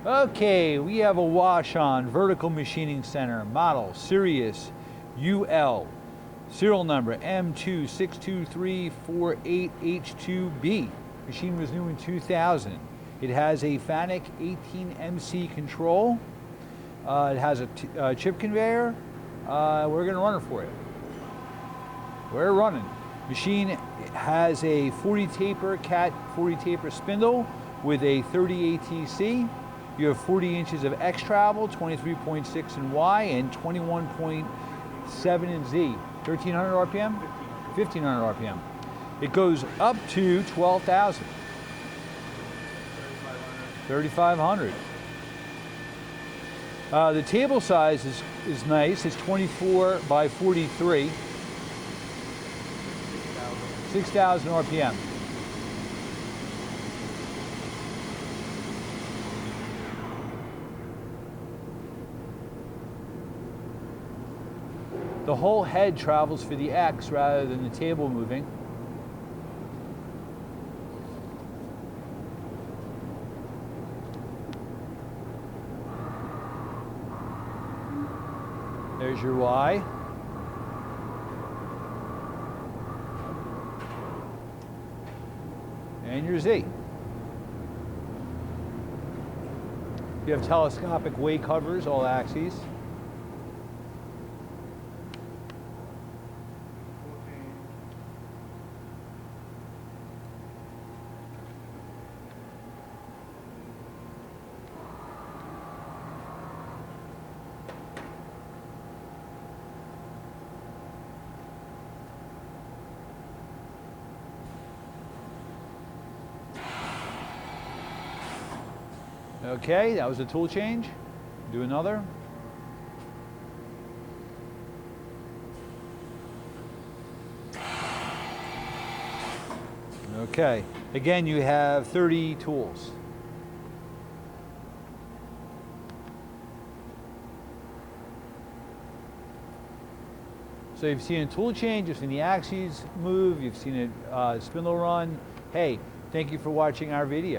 Okay, we have a Hwacheon vertical machining center, model SIRIUS-UL, serial number M2623488H2B. Machine was new in 2000. It has a FANUC 18MC control. It has a chip conveyor. We're gonna run it for you. We're running. Machine has a 40 taper cat 40 taper spindle with a 30 ATC. You have 40 inches of X travel, 23.6 in Y, and 21.7 in Z. 1300 RPM? 1500 RPM. It goes up to 12,000. 3,500. The table size is nice. It's 24 by 43. 6,000 RPM. The whole head travels for the X rather than the table moving. There's your Y. And your Z. You have telescopic way covers, all axes. Okay, that was a tool change. Do another. Okay, again you have 30 tools. So you've seen a tool change, you've seen the axes move, you've seen a spindle run. Hey, thank you for watching our video.